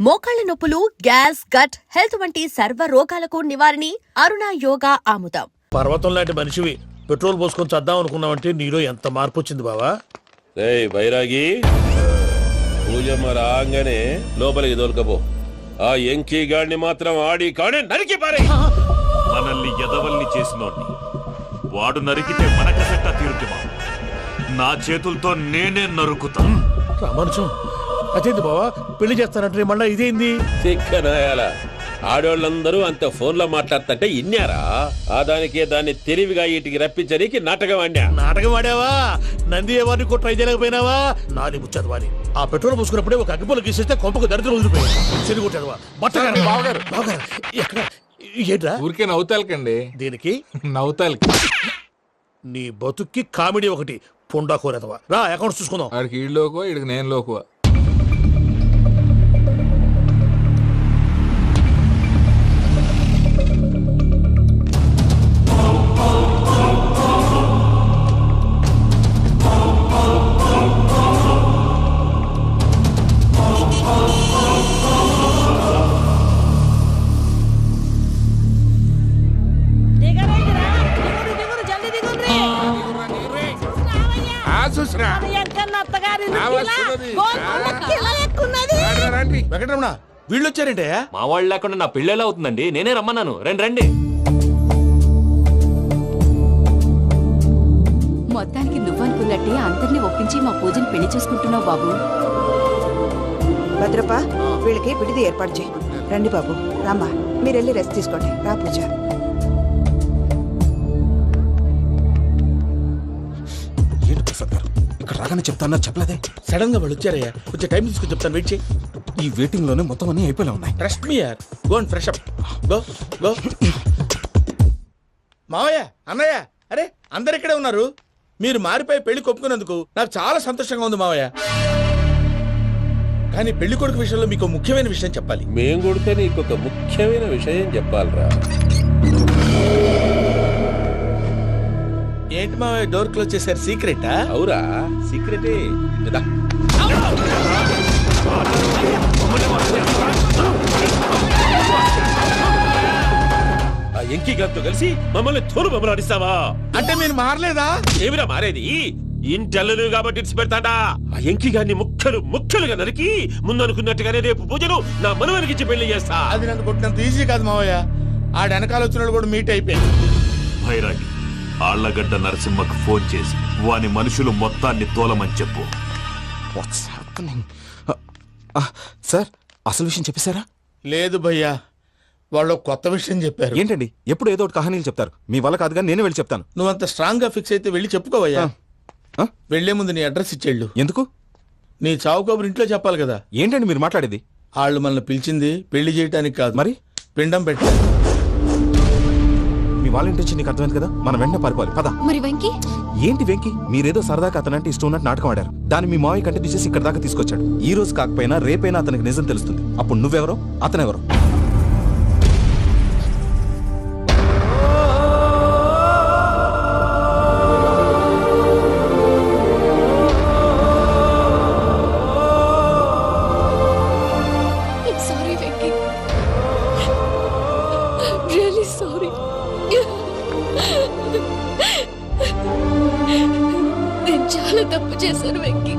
మోకాళ్ల నొప్పులు, gas, gut health వంటి సర్వ రోగాలకు నివారణి అరుణ యోగా ఆముదం. పర్వతం లాంటి మనిషివి పెట్రోల్ పోసుకొని చద్దాం అనుకున్నావంటే నీలో ఎంత మార్పు వచ్చింది బావా. వైరాగి పూజమ్మ రాగానే లోపలికి దొరకపో. ఆ ఎంకీ గాడిని మాత్రం ఆడి కాడే నరికి పారే. మనల్ని ఎదవల్ని చేసినోడ్ని వాడు నరికితే మనకసెట్టా తీరుతుమా? నా చేతులతో నేనే నరుకుతా. రామానుజం అదేంది బావా, పెళ్లి చేస్తానంటే మళ్ళా ఇదేంది? చిక్కనాయాల ఆడోళ్ళందరూ అంత ఫోన్లో మాట్లాడుతుంటే ఇన్నారా? ఆ దానికే దాన్ని తెలివిగా వీటికి రప్పించడానికి నాటకం ఆడా. నాటకం ఆడావా? నంది ఎవరిని కూడా ట్రై చేయలేకపోయినావా? నాది ముచ్చదవాని ఆ పెట్రోల్ పోసుకున్నప్పుడే ఒక అగ్గిపొల గీసేస్తే కొంపకు దరిద్రం వదిలిపోయాడు. చెరుగుంటాడువా బట్టగారు బావగారు బావగారు ఎక్కడ ఏంట్రా? ఊరికే నవ్వుతాలకండి. దీనికి నవ్వుతాలకి నీ బతుక్కి కామెడీ ఒకటి పుండా కోరేదవా. రా అకౌంట్స్ చూసుకుందాం. ఆడికి ఈడు లోకువా, ఈడికి నేను లోకువా. వెంకటరమణ వీళ్ళు వచ్చారంటే మా వాళ్ళు లేకుండా నా పెళ్ళి ఎలా అవుతుందండి? నేనే రమ్మన్నాను. రండి రండి. మొత్తానికి నువ్వనుకున్నట్టే అందరినీ ఒప్పించి మా పూజని పెళ్లి చేసుకుంటున్నావు బాబు. భద్రప్ప వీళ్ళకి విడిది ఏర్పాటు చేయి. రండి బాబు, రామ్మా మీరెళ్ళి రెస్ట్ తీసుకోండి. రా పూజ. ఏంటి ప్రసాద్ గారు ఇక్కడ రాగానే చెప్తాను చెప్పలేదే? సడన్ గా వాళ్ళు వచ్చారయ్యా, కొంచెం టైం తీసుకుని చెప్తాను, వెయిట్ చేయి. ఈ వెయిటింగ్ లోనే మొత్తం అన్ని అయిపోయి ఉన్నాయి. ట్రస్ట్ మీ యార్, go and fresh up. Go go. మావయ్య, అన్నయ్య, అరే అందరు ఇక్కడే ఉన్నారు. మీరు మారిపోయి పెళ్లి కొప్పుకున్నందుకు నాకు చాలా సంతోషంగా ఉంది మావయ్య. కానీ పెళ్లి కొడుకు విషయంలో మీకు ముఖ్యమైన విషయం చెప్పాలి. మేం కొడితే నీకు ఒక ముఖ్యమైన విషయం చెప్పాలరా. ఏంటి మావయ్య డోర్ క్లోజ్ చేశారు? సీక్రెటా? అవురా, సీక్రెటే. ఆ ఎంకీ గారితో కలిసి మమ్మల్ని తోలు బొమ్మలాడిస్తావా? అంటే మీరు మారలేదా? ఏమిరా మారేది? ఇంటల్లు కాబట్టి ఇచ్చి పెడతాడా? ఆ ఎంకీ గారిని ముక్కలుగా నరికి ముందనుకున్నట్టుగానే రేపు పూజలు నా మనవనికి ఇచ్చి పెళ్లి చేస్తా. అది నన్ను కొట్టినంత ఈజీ కాదు మావయ్య. ఆ వెనకాల వచ్చిన కూడా మీట్ అయిపోయింది. భైరాగి ఆళ్లగడ్డ నరసింహకు ఫోన్ చేసి వాని మనుషులు మొత్తాన్ని తోలమని చెప్పు. సార్ అసలు విషయం చెప్పేశారా? లేదు భయ్యా, వాళ్ళు కొత్త విషయం చెప్పారు. ఏంటండి ఎప్పుడు ఏదో ఒకటి కహానీలు చెప్తారు. మీ వల్ల కాదుగా నేనే వెళ్ళి చెప్తాను. నువ్వంత స్ట్రాంగ్ గా ఫిక్స్ అయితే వెళ్ళి చెప్పుకోవయ్యా. వెళ్లే ముందు నీ అడ్రస్ ఇచ్చేళ్ళు. ఎందుకు? నీ చావు కబురు ఇంట్లో చెప్పాలి కదా. ఏంటండి మీరు మాట్లాడేది? వాళ్ళు మనల్ని పిలిచింది పెళ్లి చేయడానికి కాదు, మరి పిండం పెట్టారు. మీ వాళ్ళ ఇంటి నీకు అర్థమైంది కదా, మనం వెంటనే పారిపోవాలి. పద. మరి వెంకీ? ఏంటి వెంకీ? మీరేదో సరదాగా అతనంటే ఇష్టం ఉన్నట్టు నాటకం ఆడారు. దాన్ని మీ మావయ్య కంటే తీసేసి ఇక్కడ దాకా తీసుకొచ్చాడు. ఈ రోజు కాకపోయినా రేపైనా అతనికి నిజం తెలుస్తుంది. అప్పుడు నువ్వెవరో అతనెవరో. Sorry Venky, really sorry. నేను చాలా తప్పు చేశాను వెంకీ.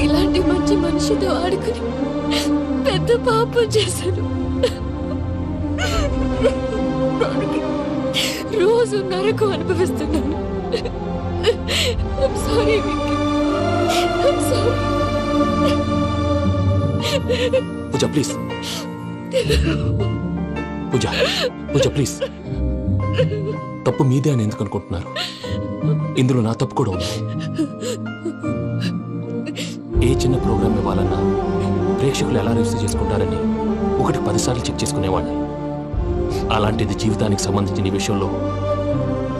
ఇలాంటి మంచి మనిషితో ఆడుకుని పెద్ద పాపం చేశాను. రోజు నరకం అనుభవిస్తున్నాను. Sorry Venky, sorry. Pooja please, Pooja please. తప్పు మీదే అని ఎందుకు అనుకుంటున్నారు? ఇందులో నా తప్పు కూడా ఉంది. ఏ చిన్న ప్రోగ్రామ్ ఇవ్వాలన్నా ప్రేక్షకులు ఎలా రిసీవ్ చేసుకుంటారని 1-10 సార్లు చెక్ చేసుకునేవాడిని. అలాంటిది జీవితానికి సంబంధించిన ఈ విషయంలో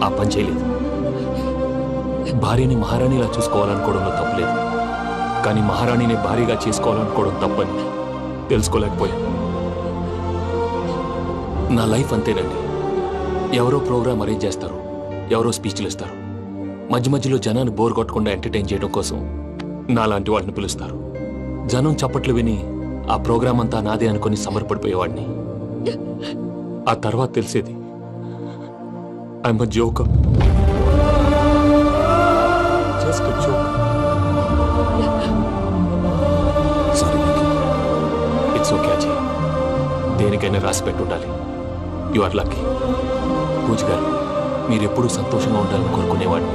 ఆ పని చేయలేదు. భార్యని మహారాణిలా చూసుకోవాలనుకోవడంలో తప్పులేదు, కానీ మహారాణిని భార్యగా చేసుకోవాలనుకోవడం తప్పని తెలుసుకోలేకపోయాను. నా లైఫ్ అంతేనండి. ఎవరో ప్రోగ్రామ్ అరేంజ్ చేస్తారు, ఎవరో స్పీచ్లు ఇస్తారు. మధ్య మధ్యలో జనాన్ని బోర్ కొట్టకుండా ఎంటర్టైన్ చేయడం కోసం నాలాంటి వాళ్ళని పిలుస్తారు. జనం చప్పట్లు విని ఆ ప్రోగ్రాం అంతా నాదే అనుకుని సమర్పడిపోయేవాడిని. ఆ తర్వాత తెలిసేది I'm joke, just joke. It's okay Ajay, దేనికైనా రాసి పెట్టుండాలి. You are lucky. పూజ గారు, మీరు ఎప్పుడూ సంతోషంగా ఉండాలని కోరుకునేవాడిని.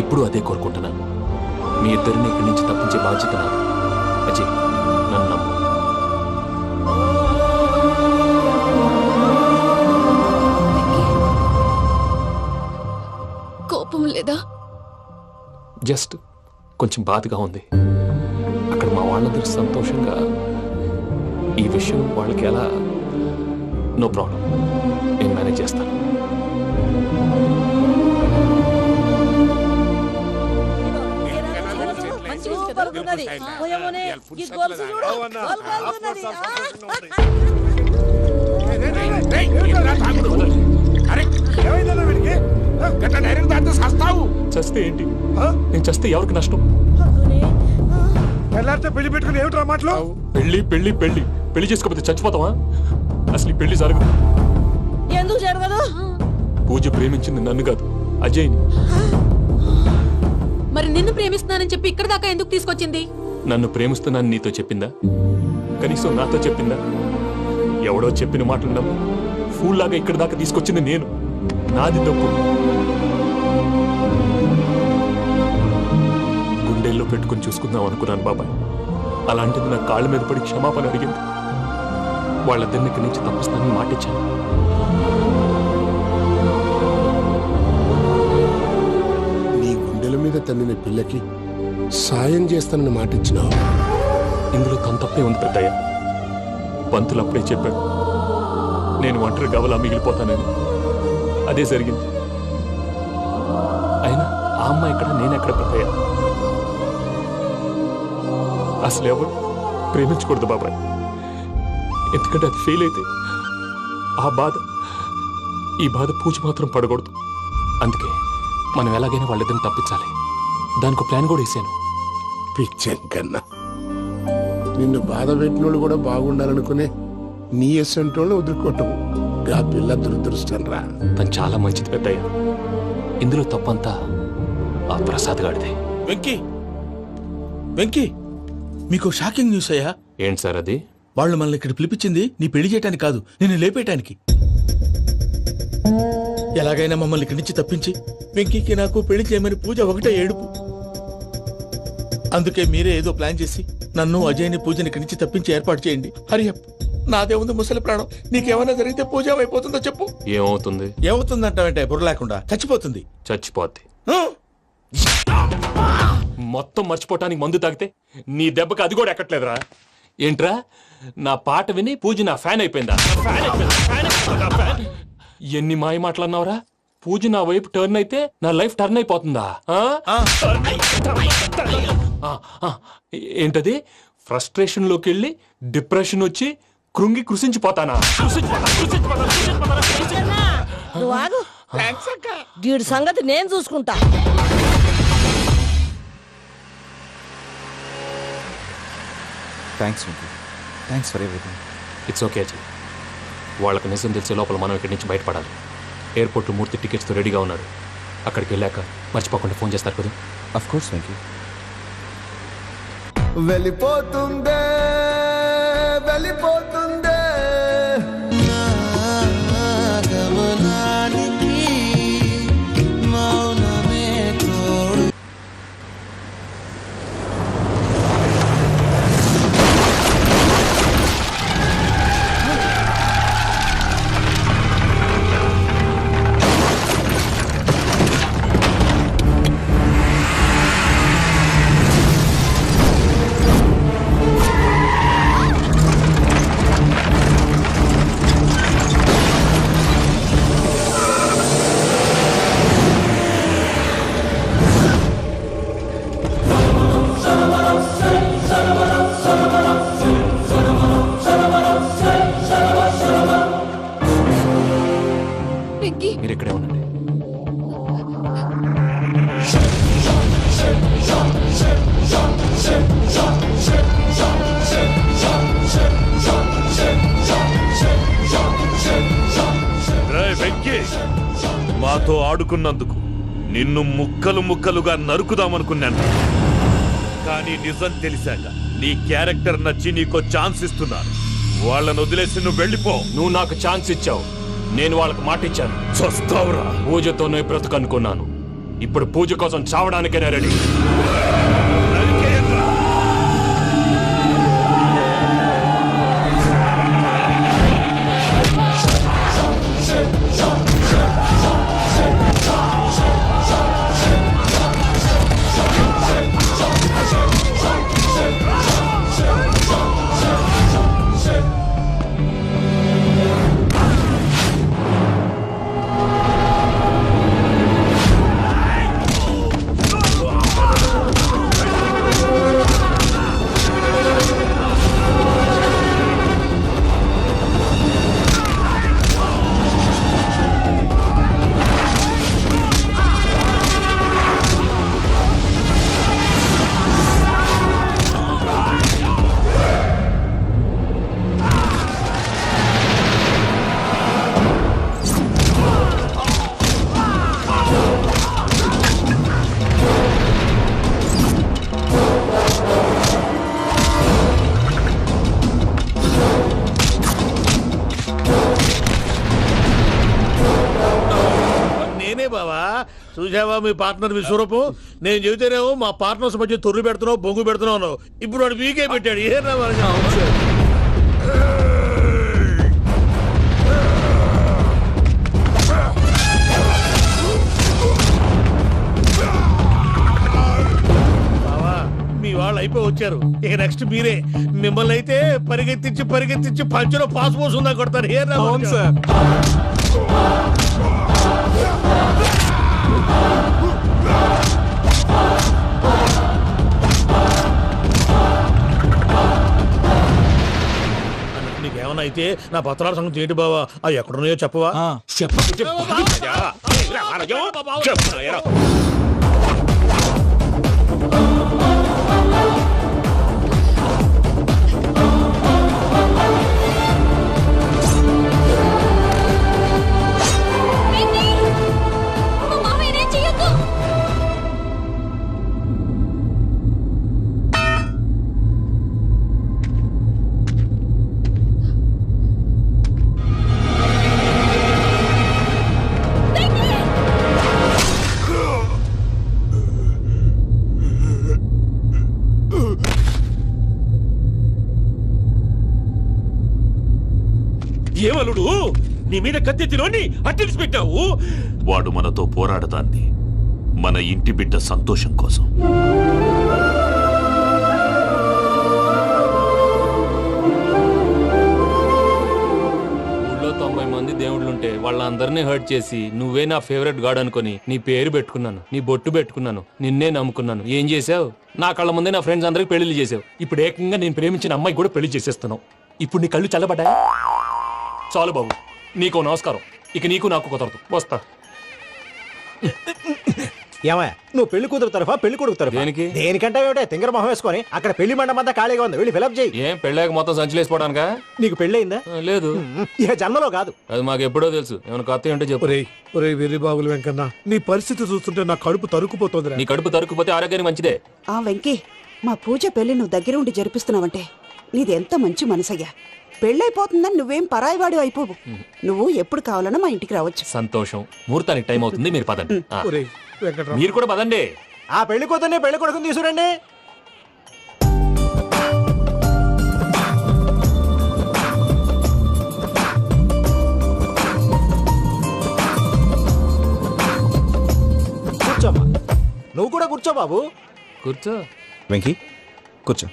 ఇప్పుడు అదే కోరుకుంటున్నాను. మీ ఇద్దరిని ఇక్కడి నుంచి తప్పించే బాధ్యత నాది. అజయ్, నన్ను నమ్ము. కోపం లేదా? జస్ట్ కొంచెం బాధగా ఉంది. అక్కడ మా వాళ్ళందరూ సంతోషంగా, ఈ విషయం వాళ్ళకి ఎలా? నో ప్రాబ్లం, నేను మేనేజ్ చేస్తాను. చస్తే ఏంటి? నేను చస్తే ఎవరికి నష్టం? పెళ్లి పెట్టుకుని ఏమిట్రా మాటలు? పెళ్లి పెళ్లి పెళ్లి పెళ్లి చేసుకోకపోతే చచ్చిపోతావా? అసలు ఈ పెళ్లి జరగదు. ఎందుకు జరగదు? పూజ ప్రేమించింది నన్ను కాదు, అజయ్ని. మరి నిన్ను ప్రేమిస్తున్నానని చెప్పి ఇక్కడ దాకా ఎందుకు తీసుకొచ్చింది? నన్ను ప్రేమిస్తున్నాను నీతో చెప్పిందా? కనీసం నాతో చెప్పిందా? ఎవడో చెప్పిన మాటలు నమ్మి ఫూల్ లాగా ఇక్కడ దాకా తీసుకొచ్చింది నేను. నాది తప్పు. గుండెల్లో పెట్టుకుని చూసుకుందాం అనుకున్నాను బాబాయ్. అలాంటిది నా కాళ్ళ మీద పడి క్షమాపణ అడిగింది. వాళ్ళిద్దరిని ఇక్కడి నుంచి తప్పిస్తానని మాటిచ్చాను. నీ గుండెల మీద తన్నిన పిల్లకి సాయం చేస్తానని మాటిచ్చినావు. ఇందులో తన తప్పే ఉంది పెద్దయ్య. పంతులు అప్పుడే చెప్పాడు, నేను ఒంటరి గవలా మిగిలిపోతానని. అదే జరిగింది. అయినా ఆ అమ్మాయి ఎక్కడ, నేనెక్కడ పెద్దయ్య? అసలు ఎవరు ప్రేమించకూడదు బాబాయ్. ఎందుకంటే అది ఫెయిల్ అయితే ఈ బాధ పూజ మాత్రం పడకూడదు. అందుకే మనం ఎలాగైనా వాళ్ళిద్దరిని తప్పించాలి. దానికి ప్లాన్ కూడా వేసాను. పిచ్చంకన్నా, నిన్ను బాధ పెట్టినోళ్ళు కూడా బాగుండాలనుకునే నీ ఎస్సంటోళ్ళు వదులుకోవటం ఆ పిల్ల దురదృష్టం రా. తను చాలా మంచిది పెద్దయ్య. ఇందులో తప్పంతా ఆ ప్రసాద్ గాడిదే. వెంకీ, వెంకీ, మీకు షాకింగ్ న్యూస్ అయ్యా. ఏంటి సార్ అది? వాళ్ళు మనల్ని ఇక్కడ పిలిపించింది నీ పెళ్లి చేయటానికి కాదు, నిన్ను లేపేయటానికి. ఎలాగైనా మమ్మల్ని ఇక్కడి నుంచి తప్పించి వెంకీకి నాకు పెళ్లి చేయమని పూజ ఒకటే ఏడుపు. అందుకే మీరే ఏదో ప్లాన్ చేసి నన్ను అజయ్ని పూజని ఇక్కడి నుంచి తప్పించి ఏర్పాటు చేయండి. హరియప్, నాదే ఉంది ముసలి ప్రాణం. నీకేమైనా జరిగితే పూజ అయిపోతుందో చెప్పు. ఏమవుతుంది? ఏమవుతుందంటావంటే బుర్ర లేకుండా చచ్చిపోతుంది. చచ్చిపోద్ది. ఆ? మొత్తం మర్చిపోవటానికి మందు తాగితే నీ దెబ్బకి అది కూడా ఎక్కట్లేదురా. ఏంట్రా, నా పాట విని పూజ నా ఫ్యాన్ అయిపోయిందా? ఎన్ని మాయ మాటలన్నావురా? పూజ నా వైపు టర్న్ అయితే నా లైఫ్ టర్న్ అయిపోతుందా? ఏంటది? ఫ్రస్ట్రేషన్ లోకి వెళ్ళి డిప్రెషన్ వచ్చి కృంగి కృషించిపోతానా? వీడి సంగతి నేను చూసుకుంటా. Thanks Venky, thanks for everything. It's okay Ajay. వాళ్ళకి నిజం తెలిసే లోపల మనం ఇక్కడి నుంచి బయటపడాలి. ఎయిర్పోర్ట్ మూర్తి టికెట్స్తో రెడీగా ఉన్నాడు. అక్కడికి వెళ్ళాక మర్చిపోకుండా ఫోన్ చేస్తారు కదా. Of course Venky. వెళ్ళిపోతుందే వెళ్ళిపోతుందే గమనానికి మౌనమే తోడు. నాతో ఆడుకున్నందుకు నిన్ను ముక్కలు ముక్కలుగా నరుకుదామనుకున్నాను. కానీ నిజం తెలిసాక నీ క్యారెక్టర్ నచ్చి నీకో ఛాన్స్ ఇస్తున్నాను. వాళ్ళను వదిలేసి నువ్వు వెళ్ళిపో. నువ్వు నాకు ఛాన్స్ ఇచ్చావు, నేను వాళ్ళకి మాట ఇచ్చాను. చస్తావురా. పూజతోనే బ్రతుకనుకున్నాను, ఇప్పుడు పూజ కోసం చావడానికైనా రెడీ. బావా చూసావా మీ పార్ట్నర్ విశ్వరూపం? నేను చెబితేనేమో మా పార్ట్నర్స్ మధ్య తొర్రు పెడుతున్నావు, బొంగు పెడుతున్నావు. ఇప్పుడు వాడు మీకే పెట్టాడు. ఏ బావా మీ వాళ్ళు అయిపోయి వచ్చారు, ఇక నెక్స్ట్ మీరే. మిమ్మల్ని అయితే పరిగెత్తించి పరిగెత్తించి పంచలో పాస్ పోసుందా కొడతారు. ఏ సార్ నీకేమన్నా అయితే నా పత్రాల సంగతి ఏంటి బావా? అవి ఎక్కడున్నాయో చెప్పవా? ఏమలుడు నీ మీద కత్తెత్తిలోని అట్టెలిసి పెట్టావు. వాడు మనతో పోరాడతాంది మన ఇంటి బిడ్డ సంతోషం కోసం. ఊళ్ళో 90 మంది దేవుళ్ళుంటే వాళ్ళందరినీ హర్ట్ చేసి నువ్వే నా ఫేవరెట్ గాడ్ అనుకుని నీ పేరు పెట్టుకున్నాను, నీ బొట్టు పెట్టుకున్నాను, నిన్నే నమ్ముకున్నాను. ఏం చేసావు? నా కళ్ళ ముందే నా ఫ్రెండ్స్ అందరికి పెళ్లి చేసావు. ఇప్పుడు ఏకంగా నేను ప్రేమించిన అమ్మాయి కూడా పెళ్లి చేసేస్తున్నావు. ఇప్పుడు నీ కళ్ళు చల్లబడ్డాయి. చాలు బాబు, నీకు నమస్కారం. ఇక నీకు నాకు కుదరదు, వస్తా. ఏమయ్య, నువ్వు పెళ్లి కూతురు తరఫా పెళ్లి కొడుకు తరఫా? దేనికి? దేనికంటే తింగర మొహం వేసుకొని అక్కడ పెళ్లి మండపం అంతా ఖాళీగా ఉంది, వెళ్ళి ఫిలప్ చేయి. ఏం పెళ్ళాక మొత్తం సంచలేసిపోవడానికా? నీకు పెళ్ళయిందా? లేదు. ఇక జన్మలో కాదు. అది మాకు ఎప్పుడో తెలుసు. ఏమైనా కొత్త ఏంటో చెప్పు. ఒరే వెర్రి బాబులు వెంకన్న, నీ పరిస్థితి చూస్తుంటే నా కడుపు తరుక్కుపోతుంది. నీ కడుపు తరుక్కుపోతే ఆరోగ్యానికి మంచిదే. ఆ వెంకీ, మా పూజ పెళ్లి నువ్వు దగ్గర ఉండి జరిపిస్తున్నావంటే నీది ఎంత మంచి మనసయ్యా. పెళ్ళైపోతుందని నువ్వేం పరాయివాడు అయిపోవు. నువ్వు ఎప్పుడు కావాలన్నా మా ఇంటికి రావచ్చు. సంతోషం. ముహూర్తానికి టైం అవుతుంది, మీరు పదండి. వెంకట్రావు మీరు కూడా పదండి. ఆ పెళ్లి కూతుర్ని పెళ్లి కొడుకుని తీసుకురండి. కూర్చోమ్మా. నువ్వు కూడా కూర్చో బాబు. కూర్చో. వెంకీ కూర్చో.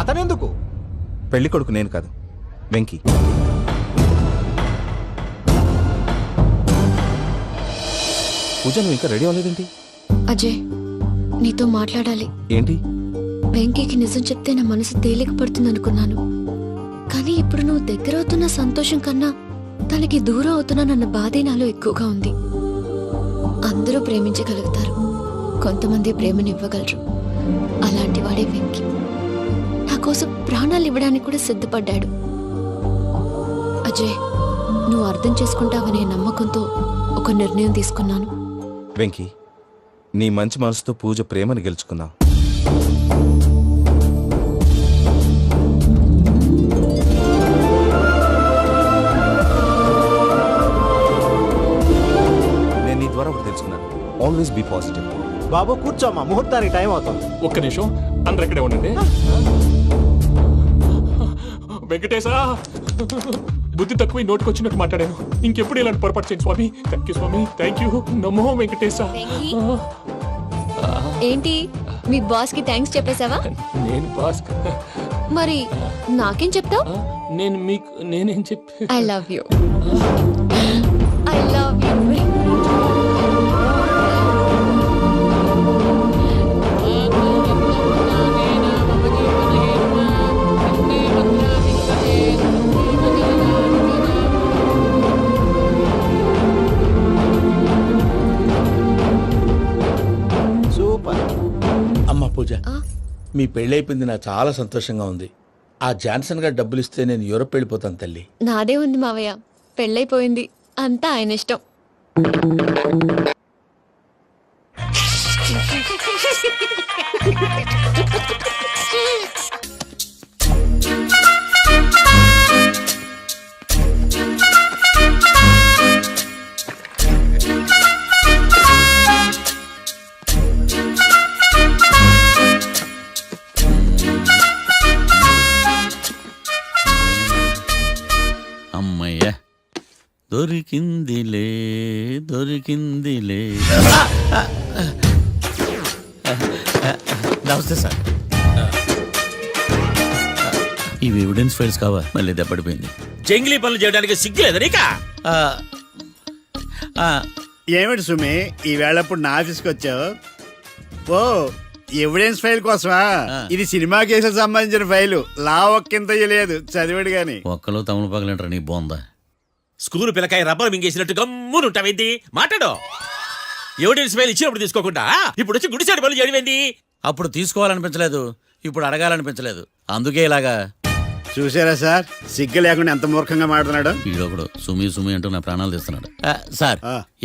అతనెందుకు? పెళ్లి కొడుకు నేను కాదు, వెంకీ. పూజ, నువ్వు ఇంకా రెడీ అవ్వలేదేంటి? అజయ్, నీతో మాట్లాడాలి. ఏంటి? వెంకీకి నిజం చెప్తే నా మనసు తేలిక పడుతుంది అనుకున్నాను. కానీ ఇప్పుడు నువ్వు దగ్గర అవుతున్న సంతోషం కన్నా తనకి దూరం అవుతున్నానన్న బాధే నాలో ఎక్కువగా ఉంది. అందరూ ప్రేమించగలుగుతారు, కొంతమంది ప్రేమనివ్వగలరు. అలాంటి వాడే వెంకీ. నా కోసం ప్రాణాలు ఇవ్వడానికి కూడా సిద్ధపడ్డాడు. అజయ్, నువ్వు అర్థం చేసుకుంటావనే నమ్మకంతో ఒక నిర్ణయం తీసుకున్నాను. వెంకీ, నీ మంచి మనసుతో పూజ ప్రేమను గెలుచుకుందాం. నేను నీ ద్వారా ఒకటి తెలుసుకున్నాను. Always be positive. బాబు కూర్చోమ్మా, ముహూర్తానికి టైం అవుతుంది. ఒక్క నిమిషం, అందరు ఇక్కడే ఉండండి. వెంకటేశా, బుద్ధి తక్కువ నోటికొచ్చినట్టు మాట్లాడాను. ఇంకెప్పుడు ఇలాంటి పొరపాటు చేయండి స్వామి. థ్యాంక్ యూ స్వామి, థ్యాంక్ యూ. నమో వెంకటేశా. ఏంటి మీ బాస్ కి థ్యాంక్స్ చెప్పేశావా? నేను బాస్ మరి నాకేం చెప్తావు? నేనేం చెప్పి I love you. I love you. Super. అమ్మ పూజ, మీ పెళ్ళైపోయింది నాకు చాలా సంతోషంగా ఉంది. ఆ జాన్సన్ గారు డబ్బులు ఇస్తే నేను యూరోప్ వెళ్ళిపోతాను తల్లి. నాదే ఉంది మావయ్య, పెళ్ళైపోయింది, అంతా ఆయన ఇష్టం. అమ్మయ్య, దొరికిందిలే దొరికిందిలే. నమస్తే సార్. ఇవి ఎవిడెన్స్ ఫైల్స్ కావా? మళ్ళీ దెబ్బడిపోయింది. జంగిలీ పనులు చేయడానికి సిగ్గు లేదా నీకా? ఏమిటి సుమి, ఈ వేళప్పుడు నా ఆఫీస్కి వచ్చావు? ఓ, ఎవిడెన్స్ ఫైల్ కోసమా? ఇది సినిమా కేసులకు సంబంధించిన ఫైలు. లా ఒక్కింత లేదు, చదివాడు గాని. ఒక్కలో తమలు పగలంటారా నీ బోందా? School పిల్లకాయ rubber మింగేసినట్టు గమ్మునుంటావేంది? మాట్లాడు. ఎవిడెన్స్ ఫైల్ ఇచ్చినప్పుడు తీసుకోకుండా ఇప్పుడు వచ్చి గుడిసాడు పనులు చేయడమేంది? అప్పుడు తీసుకోవాలనిపించలేదు, ఇప్పుడు అడగాలనిపించలేదు, అందుకే ఇలాగా. చూసారా సార్, సిగ్గు లేకుండా ఎంత మూర్ఖంగా మాట్లాడుతున్నాడు. ఈడొకడు సుమి సుమి అంటూ నా ప్రాణాలు తీస్తున్నాడు. సార్,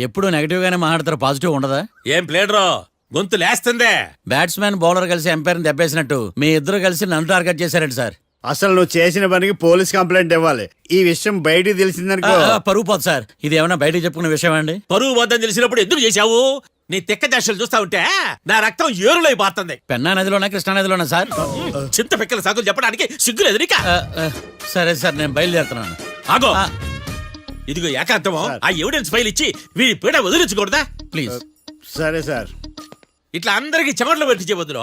ఎప్పుడు నెగటివ్ గానే మాట్లాడతారు, పాజిటివ్ ఉండదా? ఏం ప్లేడరో గొంతు లేస్తుందే. బ్యాట్స్మెన్ బౌలర్ కలిసి ఎంపైర్ దెబ్బేసినట్టు మీ ఇద్దరు కలిసి నన్ను టార్గెట్ చేశారండి సార్. అసలు నువ్వు చేసిన పనికి పోలీస్ కంప్లైంట్ ఇవ్వాలి. ఈ విషయం బయటికి తెలిసిందనుకో పరువు పోదు సార్. ఇది ఏమైనా బయటికి చెప్పుకునే విషయం అండి? పరువు వద్దని తెలిసినప్పుడు ఎందుకు చేశావు? నీ తెక్క దశలు చూస్తా ఉంటే నా రక్తం ఏరులై పారుతుంది. పెన్నా నదిలోనా కృష్ణా నదిలోనా సార్? చింత పిక్కల సాకులు చెప్పడానికి సిగ్గులేదు నీకా? సరే సార్, నేను బయలుదేరుతున్నాను. ఆగో, ఇదిగో ఏకాంతమో ఆ ఎవిడెన్స్ ఫైల్ ఇచ్చి వీడి పీడ వదిలించకూడదా ప్లీజ్? సరే సార్. ఇట్లా అందరికి చెమటలు పెట్టించే బదులు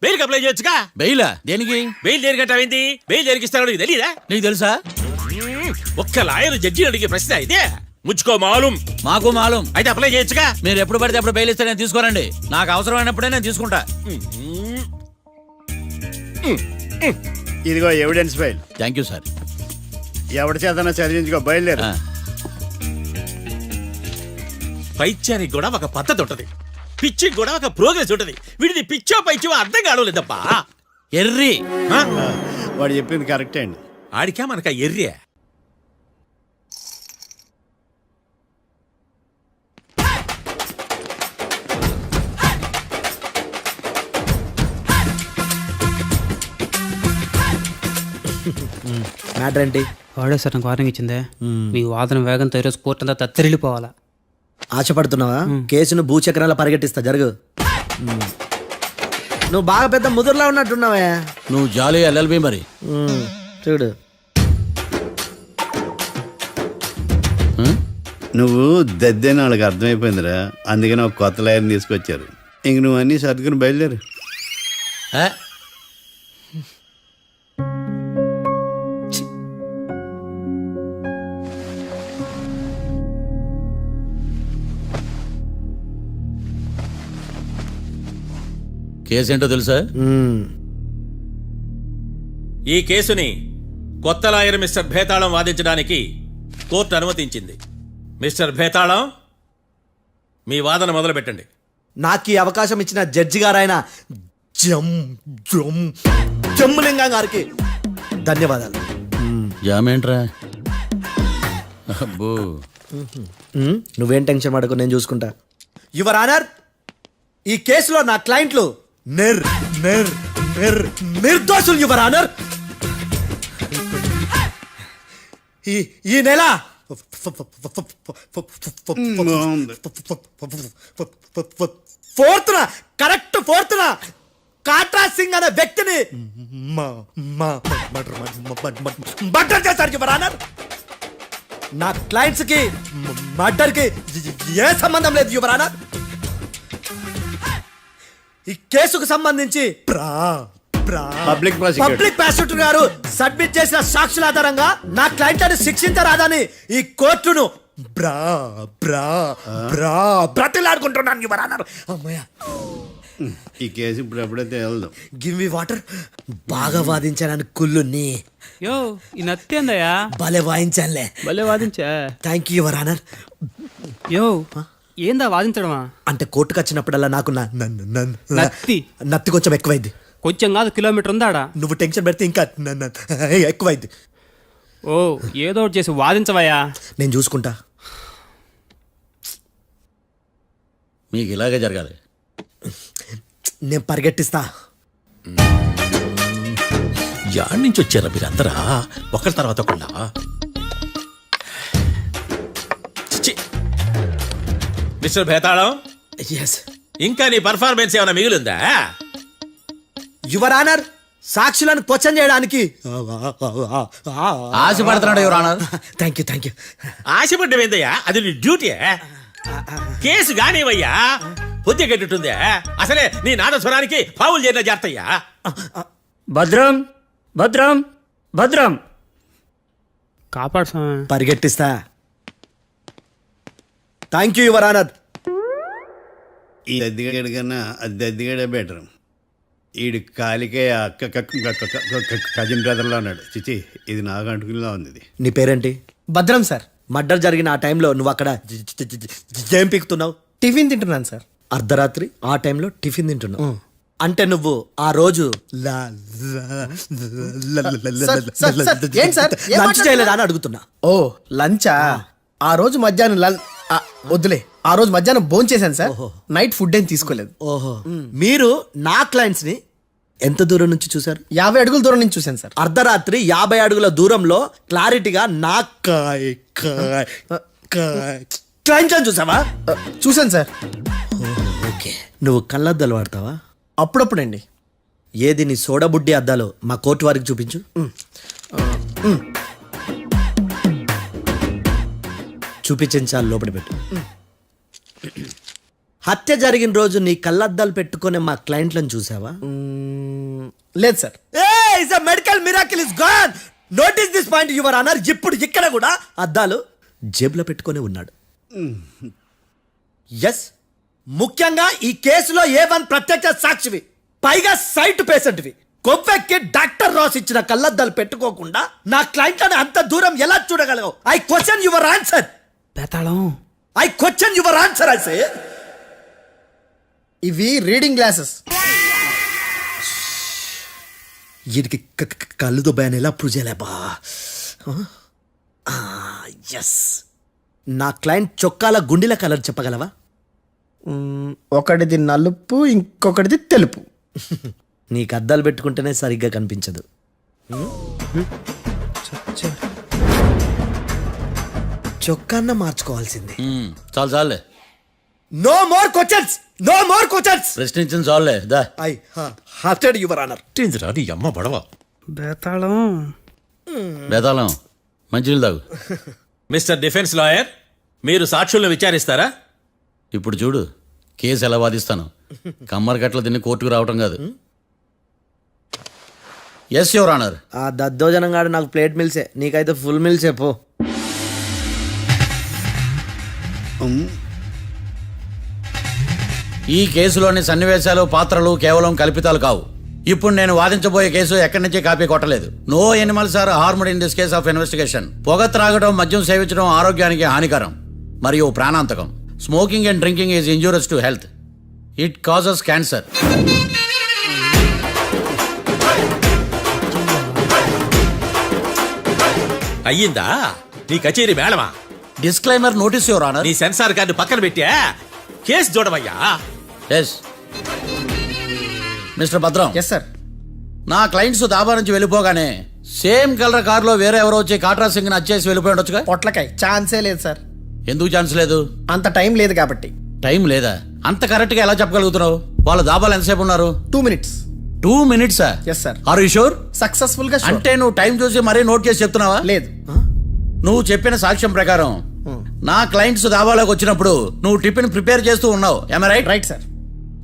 బెయిల్కి అప్లై చేయొచ్చుగా. బెయిలా? దేనికి? బెయిల్ దేనికంటావేంది? బెయిల్ దేనికిస్తారో నీకు తెలియదా? నీకు తెలుసా? ఒక్క లాయర్ జడ్జి అడిగే ప్రశ్న అయితే ముచ్చుకో మాలూం. మాకు మాలూం. అయితే అప్లై చేయొచ్చుగా. మీరు ఎప్పుడు పడితే అప్పుడు బెయిల్ ఇస్తే నేను తీసుకోనండి. నాకు అవసరమైనప్పుడే నేను తీసుకుంటా. ఇదిగో evidence file. Thank you sir. ఎవరి చేతనా చదివించుకో, బయలుదేరు. పైత్యానికి కూడా ఒక పద్ధతి ఉంటది, పిచ్చికి కూడా ఒక ప్రోగ్రెస్ ఉంటది. వీడిది పిచ్చో పైచో అర్థం కావలేదప్పా. ఎర్రి. వాడు చెప్పింది కరెక్టే అండి. ఆడికా మనక ఎర్రే. మ్యాటర్ ఏంటి? వాడే సార్ నాకు వార్నింగ్ ఇచ్చిందే. మీ వాదన వేగంతో ఈరోజు కోర్టు అంతా తత్తరిల్లిపోవాలా. ఆశపడుతున్నావా? కేసును భూచక్రాల పరిగెట్టిస్తా, జరుగు. నువ్వు బాగా పెద్ద ముదురులా ఉన్నట్టున్నావే. నువ్వు జాలి ఎల్ఎల్బి మరి. చూడు, నువ్వు దద్దేని వాళ్ళకి అర్థమైపోయిందిరా, అందుకని ఒక కొత్త లాయర్ని తీసుకొచ్చారు. ఇంక నువ్వు అన్నీ సర్దుకుని బయలుదేరు. కేసేంటో తెలుసా? ఈ కేసుని కొత్త లాయర్ మిస్టర్ భేతాళం వాదించడానికి కోర్టు అనుమతించింది. మిస్టర్ భేతాళం, మీ వాదన మొదలు పెట్టండి. నాకు ఈ అవకాశం ఇచ్చిన జడ్జి గారైన జమ్ములింగం గారికి ధన్యవాదాలు. జామేంట్రా? అబ్బో, నువ్వేం టెన్షన్ పడకు, నేను చూసుకుంటా. యువర్ ఆనర్, ఈ కేసులో నా క్లయింట్లు నిర్దోషులు యువర్ ఆనర్. ఈ నెల ఫోర్త్న కాట్రా సింగ్ అనే వ్యక్తిని మర్డర్ చేశారు యువర్ ఆనర్. నా క్లయింట్స్ కి మర్డర్ కి ఏ సంబంధం లేదు యువర్ ఆనర్. ఈ కేసుకు సంబంధించి పబ్లిక్ ప్రాసిక్యూటర్ గారు సబ్మిట్ చేసిన సాక్షుల ఆధారంగా నా క్లయింట్ అని శిక్షించరాదని ఈ కోర్టును బ్రతిలాడుకుంటున్నాను యువర్ ఆనర్. అమ్మయ్య, ఈ కేసు ఇప్పుడు ఎప్పుడైతే వెళ్దాం. Give me water. బాగా వాదించానని కుళ్ళుని యో ఈ నత్తేందయ్యా భలే వాయించానులే. భలే వాదించా. Thank you your honour. యో ఏందా వాదించడమా? అంటే కోర్టుకు వచ్చినప్పుడల్లా నాకు నత్తి కొంచెం ఎక్కువైంది. కొంచెం కాదు, కిలోమీటర్ ఉందాడా. నువ్వు టెన్షన్ పెడితే ఇంకా ఎక్కువైంది. ఓ ఏదో ఒకటి చేసి వాదించవయ్యా. నేను చూసుకుంటా. మీకు ఇలాగే జరగాలి. నేను పరిగెట్టిస్తా. యాడ్ నుంచి వచ్చారా మీరందరా ఒకరి తర్వాత ఒకళ్ళ? మిస్టర్ భేతాళం, ఇంకా నీ పర్ఫార్మెన్స్ ఏమైనా మిగిలిందా? యువర్ ఆనర్, సాక్షులను క్వశ్చన్ చేయడానికి ఆశపడుతున్నాడు యువర్ ఆనర్. Thank you. ఆశపడ్డం ఏందయ్యా, అది నీ డ్యూటీ. కేసు గానివయ్యా, బుద్ధి గట్టుందే. అసలే నీ నాదస్వరానికి పావులు చేరిన జాగ్రత్తయ్యా. భద్రం భద్రం భద్రం కాపాడు స్వామి. పరిగెట్టిస్తా. Thank you your honour. ఈ దద్దిగడి కన్నా అది దద్దిగడే బెటర్. ఈడు కాలికే కజిన్ బ్రదర్లో ఉన్నాడు. చిచి, ఇది నాగంటుకులా ఉంది. ఇది నీ పేరేంటి? భద్రం సార్. మర్డర్ జరిగిన ఆ టైంలో నువ్వు అక్కడ ఏం పీకుతున్నావు? టిఫిన్ తింటున్నాను సార్. అర్ధరాత్రి ఆ టైంలో టిఫిన్ తింటున్నావు అంటే నువ్వు ఆ రోజు లంచ్ చేయలేదా అని అడుగుతున్నా. ఓ లంచా? ఆ రోజు మధ్యాహ్నం వద్దులే, ఆ రోజు మధ్యాహ్నం భోజనం చేశాను సార్. నైట్ ఫుడ్ ఏం తీసుకోలేదు. ఓహో, మీరు నా క్లయింట్స్ ని ఎంత దూరం నుంచి చూసారు? 50 అడుగుల దూరం నుంచి చూశాను సార్. అర్ధరాత్రి 50 అడుగుల దూరంలో క్లారిటీగా నా క్లయింట్స్ అని చూసావా? చూశాను సార్. ఓకే, నువ్వు కళ్ళద్దాలు వాడతావా? అప్పుడప్పుడండి. ఏది నీ సోడబుడ్డి అద్దాలు మా కోర్టు వారికి చూపించు. చూపించాలి, లోపల పెట్టు. హత్య జరిగిన రోజు నీ కళ్ళద్దాలు పెట్టుకునే మా క్లయింట్లను చూసావా? లేదు sir. Medical miracle is gone. Notice this point your honour. ఇప్పుడు ఇక్కడ కూడా అద్దాలు జేబులో పెట్టుకొని ఉన్నాడు. ఎస్, ముఖ్యంగా ఈ కేసులో A1 ప్రత్యక్ష సాక్షివి, పైగా సైట్ పేషెంట్వి. కొవ్వెక్కి డాక్టర్ రాస్ ఇచ్చిన కళ్ళద్దాలు పెట్టుకోకుండా నా క్లయింట్లను అంత దూరం ఎలా చూడగలవు? I question your answer. బేతాళం, I question your answer. I say ఇవి రీడింగ్ గ్లాసెస్. వీటికి కళ్ళు దుబ్బాయని ఎలా ప్రూవ్ చేయలేబా? ఎస్, నా క్లయింట్ చొక్కాల గుండెల కలర్ చెప్పగలవా? ఒకటిది నలుపు, ఇంకొకటిది తెలుపు. నీకు అద్దాలు పెట్టుకుంటేనే సరిగ్గా కనిపించదు. చొక్కాన్న మార్చుకోవాల్సింది. చాలు చాలే. No more questions, no more questions. ప్రశ్నించిన చాలులే. The I hearted your honour. నీ అమ్మ బడవ. బేతాళం బేతాళం, మంచినీళ్ళు తాగు. మిస్టర్ డిఫెన్స్ లాయర్, మీరు సాక్షులను విచారిస్తారా? ఇప్పుడు చూడు కేసు ఎలా వాదిస్తాను. కమ్మరి కట్ల తిని కోర్టుకు రావటం కాదు. Yes your honour. ఆ దద్దోజనం గాడు నాకు ప్లేట్ మిల్సే, నీకైతే ఫుల్ మిల్సే పో. ఈ కేసులోని సన్నివేశాలు, పాత్రలు కేవలం కల్పితాలు కావు. ఇప్పుడు నేను వాదించబోయే కేసు ఎక్కడి నుంచి కాపీ కొట్టలేదు. No animals are harmed in this case of investigation. పొగ త్రాగడం, మద్యం సేవించడం ఆరోగ్యానికి హానికరం మరియు ప్రాణాంతకం. Smoking and drinking is injurious to health. It causes cancer. అయ్యిందా నీ కచేరీ మేడమా? Disclaimer notice your honour. నీ సెన్సార్ కార్డు పక్కన పెట్టా కేసు చూడవయ్యా. Yes mister Bhadram. Yes sir. నా క్లయింట్స్ దాబా నుంచి వెళ్ళిపోగానే సేమ్ కలర్ కారులో వేరే ఎవరో వచ్చి కాట్రా సింగ్ వచ్చేసి వెళ్ళిపోయి ఉండొచ్చుగా. పొట్లకాయ ఛాన్సే లేదు సార్. ఎందుకు ఛాన్స్ లేదు? అంత టైం లేదు కాబట్టి. టైం లేదా? అంత కరెక్ట్ గా ఎలా చెప్పగలుగుతున్నావు? వాళ్ళ దాబాలు ఎంతసేపు ఉన్నారు? 2 minutes. 2 minutes? Yes sir. Are you sure? Successful గా అంటే నువ్వు టైం చూసి మరీ నోట్ చేసి చెప్తున్నావా? లేదు. నువ్వు చెప్పిన సాక్ష్యం ప్రకారం నా క్లయింట్స్ దాబాలోకి వచ్చినప్పుడు నువ్వు టిఫిన్ ప్రిపేర్ చేస్తూ ఉన్నావు. ఎమ రైట్? Right sir.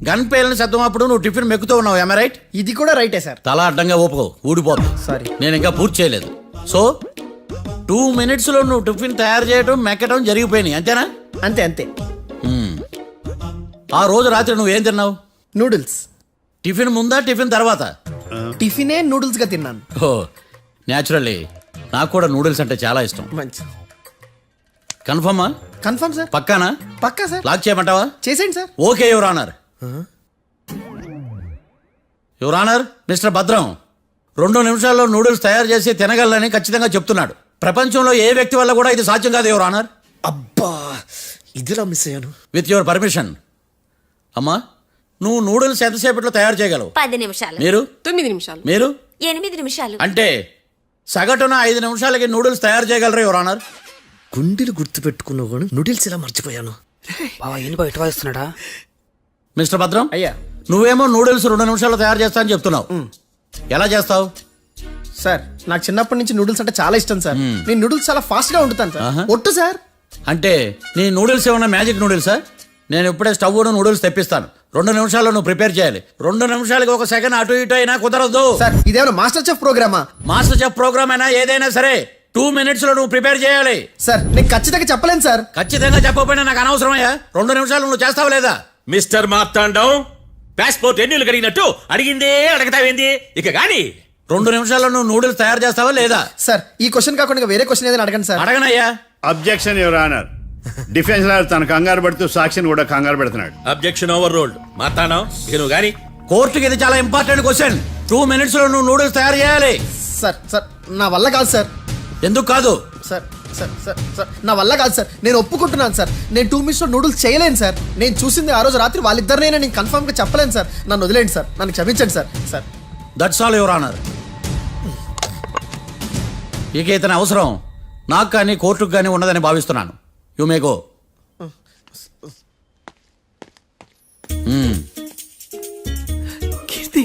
గన్ పేలిన శబ్దం అప్పుడు నువ్వు టిఫిన్ మెక్కుతూ ఉన్నావు. ఎమ రైట్? ఇది కూడా రైటే సార్. తల అడ్డంగా ఊపుకో, ఊడిపోదు. సారీ, నేను ఇంకా పూర్తి చేయలేదు. సో 2 minutes లో నువ్వు టిఫిన్ తయారు చేయడం మెక్కడం జరిగిపోయినాయి, అంతేనా? అంతే అంతే. ఆ రోజు రాత్రి నువ్వు ఏం తిన్నావు? నూడిల్స్. టిఫిన్ ముందా టిఫిన్ తర్వాత? టిఫినే నూడిల్స్ గా తిన్నాను. ఓ న్యాచురల్లీ నాకు కూడా నూడిల్స్ అంటే చాలా ఇష్టం. మంచి. కన్ఫర్మా? Confirm sir. పక్కానా? పక్కా సార్. లాక్ చేయమంటావా? చేసేయండి sir. Okay your honour. Your honour, mister Bhadram 2 నిమిషాల్లో నూడిల్స్ తయారు చేసి తినగలని ఖచ్చితంగా చెప్తున్నాడు. ప్రపంచంలో ఏ వ్యక్తి వల్ల కూడా ఇది సాధ్యం కాదు యువర్ ఆనర్. అబ్బా, ఇదిలా మిస్ అయ్యాను. With your permission. అమ్మా, నువ్వు నూడిల్స్ ఎంతసేపట్లో తయారు చేయగలవు? 10 నిమిషాలు. మీరు? 9 నిమిషాలు. మీరు? 8 నిమిషాలు. అంటే సగటున 5 నిమిషాలకి నూడిల్స్ తయారు చేయగలరా యువర్ ఆనర్? గుండెలు గుర్తు పెట్టుకున్నావు కానీ నూడిల్స్ ఇలా మర్చిపోయాను. బావా ఏంటి బయట వాయిస్తున్నాడా? మిస్టర్ భద్రం, అయ్యా, నువ్వేమో నూడిల్స్ 2 నిమిషాల్లో తయారు చేస్తా అని చెప్తున్నావు. ఎలా చేస్తావు? సార్ నాకు చిన్నప్పటి నుంచి నూడిల్స్ అంటే చాలా ఇష్టం సార్. నేను నూడిల్స్ చాలా ఫాస్ట్ గా వండుతాను సార్. ఒట్టు సార్. అంటే నీ నూడిల్స్ ఏమన్నా మ్యాజిక్ నూడిల్సా? నేను ఇప్పుడే స్టవ్ నూడిల్స్ తెప్పిస్తాను. 2 నిమిషాల్లో నువ్వు ప్రిపేర్ చేయాలి. 2 నిమిషాలకి 1 సెకండ్ అటు ఇటు అయినా కుదరదు. సార్ ఇదేమైనా మాస్టర్ చెఫ్ ప్రోగ్రామా? మాస్టర్ చెఫ్ ప్రోగ్రామ్ అయినా ఏదైనా సరే 2 minutes లో నువ్వు ప్రిపేర్ చేయాలి. సార్ నేను ఖచ్చితంగా చెప్పలేను సార్. ఖచ్చితంగా చెప్పకపోయినా నాకు అనవసరమయ్యా. 2 నిమిషాలు నువ్వు చేస్తావా లేదా? మిస్టర్ మార్తాండం, పాస్పోర్ట్ ఎన్నిళ్ళు కడిగినట్టు అడిగిందే అడగతావేంది? ఇక గాని 2 నిమిషాల్లో నువ్వు నూడిల్స్ తయారు చేస్తావా లేదా? సార్ ఈ క్వశ్చన్ కాకుండా వేరే క్వశ్చన్ ఏదైనా అడగండి సార్. అడగనయ్యా. Objection your honour. Defence lawyer తన కంగారు పడుతూ సాక్షిని కూడా కంగారు పెడుతున్నాడు. Objection over ruled. మార్తాండం, ఇక నువ్వు గాని. కోర్టుకి ఇది చాలా ఇంపార్టెంట్ క్వశ్చన్. 2 minutes లో నువ్వు నూడిల్స్ తయారు చేయాలి. సార్ సార్ నా వల్ల కాదు సార్. ఎందుకు కాదు? సార్ సార్ సార్ సార్ నా వల్ల కాదు సార్. నేను ఒప్పుకుంటున్నాను సార్. నేను 2 minutes లో నూడిల్స్ చేయలేను సార్. నేను చూసింది ఆ రోజు రాత్రి వాళ్ళిద్దరినైనా నేను కన్ఫర్మ్ గా చెప్పలేను సార్. నన్ను వదిలేండి సార్. నన్ను క్షమించండి sir. Sir that's all your honour. ఇక ఇతని అవసరం నాకు కానీ కోర్టుకు కానీ ఉండదని భావిస్తున్నాను. You may go.